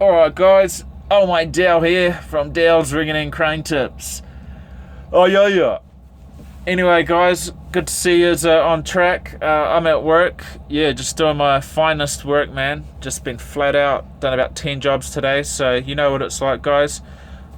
Alright guys, mate Dale here from Dale's Rigging and Crane Tips. Oh yeah. Anyway guys, good to see you on track. I'm at work, just doing my finest work, man. Just been flat out, done about 10 jobs today, so you know what it's like, guys.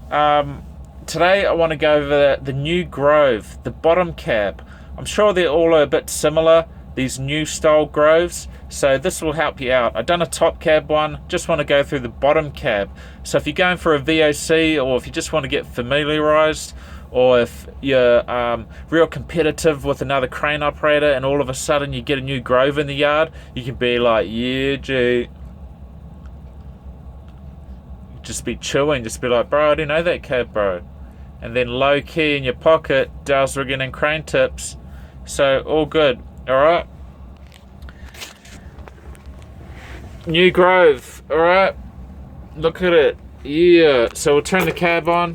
Today I want to go over the new Grove, the bottom cab. I'm sure they're all a bit similar, these new style Groves, so this will help you out. I've done a top cab one, just want to go through the bottom cab. So if you're going for a VOC, or if you just want to get familiarized, or if you're real competitive with another crane operator and all of a sudden you get a new Grove in the yard, you can be like, yeah, gee. Just be chilling, just be like, bro, I didn't know that cab, bro. And then low key in your pocket, Dale's Rigging and Crane Tips. So all good, alright? New Grove, alright? Look at it, yeah. So we'll turn the cab on.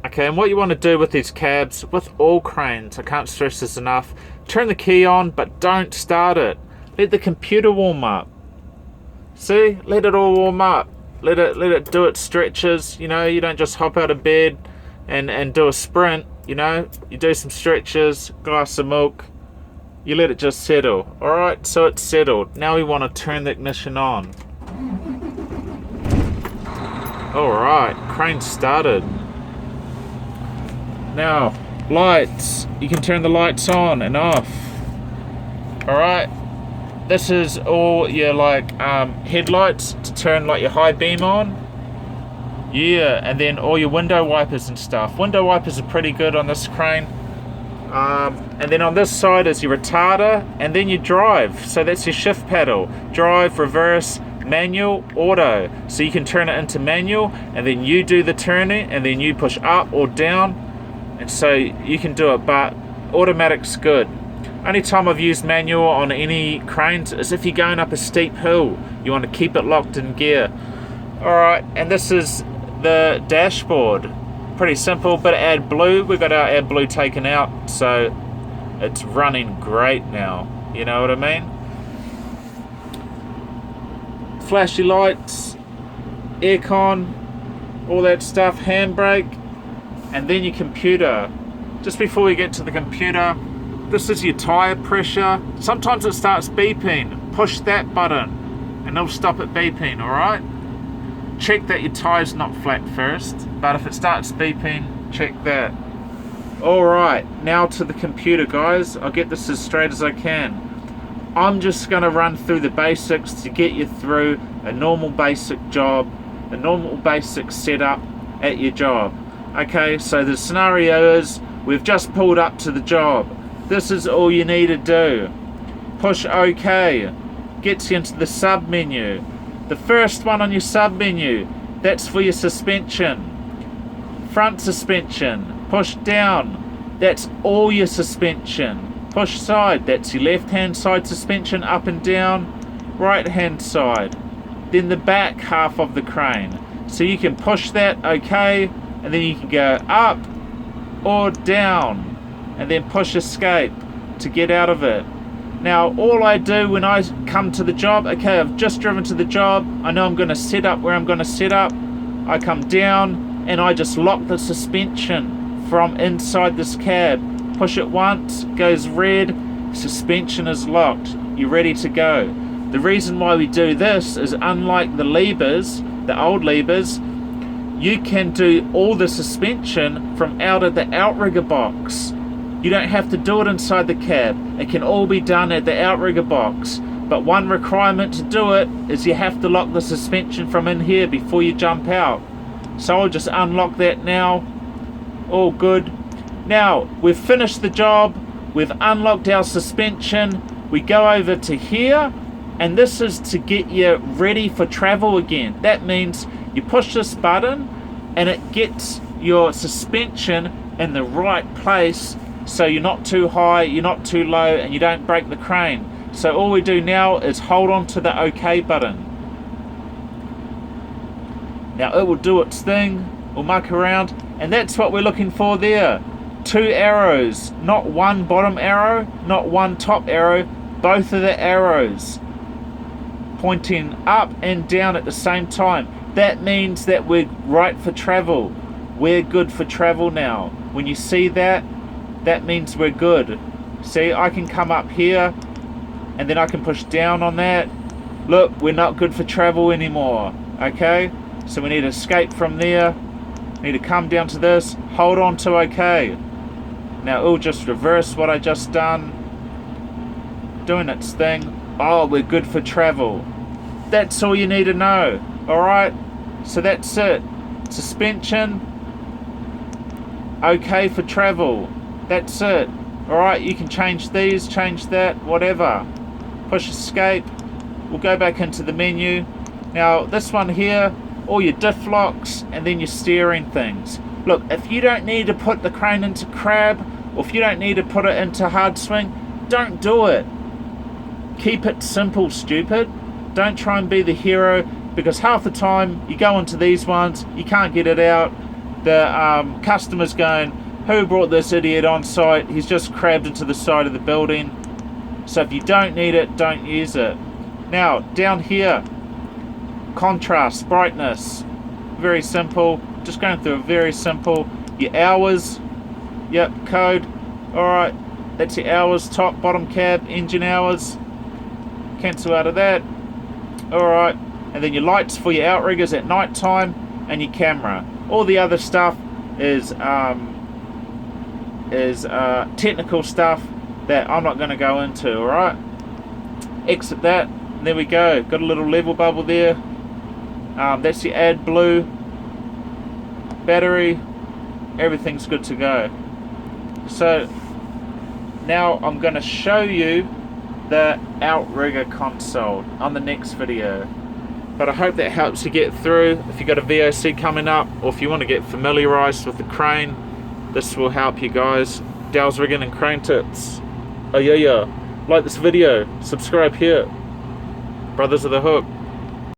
Okay, and what you want to do with these cabs, with all cranes, I can't stress this enough, turn the key on, but don't start it. Let the computer warm up. See? Let it all warm up. Let it do its stretches. You know, you don't just hop out of bed and do a sprint. You know, you do some stretches, glass of milk. You let it just settle. Alright, so it's settled. Now we want to turn the ignition on. Alright, crane started. Now, lights. You can turn the lights on and off. Alright. This is all your headlights to turn like your high beam on. Yeah, and then all your window wipers and stuff. Window wipers are pretty good on this crane. And then on this side is your retarder, and then your drive. So that's your shift paddle. Drive, reverse, manual, auto. So you can turn it into manual, and then you do the turning, and then you push up or down. And so you can do it, but automatic's good. Only time I've used manual on any cranes is if you're going up a steep hill. You want to keep it locked in gear. Alright, and this is the dashboard. Pretty simple, bit of AdBlue. We got our AdBlue taken out, so it's running great now. You know what I mean? Flashy lights, aircon, all that stuff, handbrake, and then your computer. Just before we get to the computer, this is your tire pressure. Sometimes it starts beeping. Push that button and it'll stop it beeping, alright? Check that your tire's not flat first, but if it starts beeping, check that. Alright, now to the computer, guys. I'll get this as straight as I can. I'm just going to run through the basics to get you through a normal basic job, a normal basic setup at your job. Okay, so the scenario is we've just pulled up to the job. This is all you need to do. Push OK. Gets you into the sub menu. The first one on your sub menu, that's for your suspension. Front suspension. Push down. That's all your suspension. Push side. That's your left hand side suspension up and down. Right hand side. Then the back half of the crane. So you can push that OK, and then you can go up or down. And then push escape to get out of it. Now all I do when I come to the job, okay, I've just driven to the job, I know I'm going to set up where I'm going to set up, I come down and I just lock the suspension from inside this cab. Push it once, goes red, suspension is locked, you're ready to go. The reason why we do this is, unlike the levers, the old levers, you can do all the suspension from out of the outrigger box. You don't have to do it inside the cab. It can all be done at the outrigger box. But one requirement to do it is you have to lock the suspension from in here before you jump out. So I'll just unlock that now. All good. Now, we've finished the job. We've unlocked our suspension. We go over to here. And this is to get you ready for travel again. That means you push this button and it gets your suspension in the right place. So you're not too high, you're not too low, and you don't break the crane. So all we do now is hold on to the OK button. Now it will do its thing, we'll muck around, and that's what we're looking for there. 2 arrows, not one bottom arrow, not one top arrow, both of the arrows pointing up and down at the same time. That means that we're right for travel. We're good for travel now. When you see that, that means we're good. See, I can come up here and then I can push down on that. Look, we're not good for travel anymore. Okay, so we need to escape from there. We need to come down to this, hold on to okay. Now it'll just reverse what I just done, doing its thing. Oh, we're good for travel. That's all you need to know. Alright, so that's it. Suspension, okay for travel. That's it. Alright, you can change these, change that, whatever. Push escape. We'll go back into the menu. Now this one here, all your diff locks and then your steering things. Look, if you don't need to put the crane into crab, or if you don't need to put it into hard swing, don't do it. Keep it simple, stupid. Don't try and be the hero, because half the time you go into these ones, you can't get it out. The customer's going, who brought this idiot on site? He's just crabbed into the side of the building. So if you don't need it, don't use it. Now, down here, contrast, brightness, very simple. Just going through a very simple. Your hours, yep, code. Alright, that's your hours, top, bottom cab, engine hours. Cancel out of that. Alright, and then your lights for your outriggers at night time, and your camera. All the other stuff is technical stuff that I'm not going to go into. Alright, exit that. There we go, got a little level bubble there. That's your AdBlue battery. Everything's good to go. So now I'm going to show you the outrigger console on the next video. But I hope that helps you get through. If you've got a VOC coming up, or if you want to get familiarized with the crane, this will help you guys. Dow's Rigging and Crane Tips. Oh yeah. Like this video, subscribe here. Brothers of the Hook.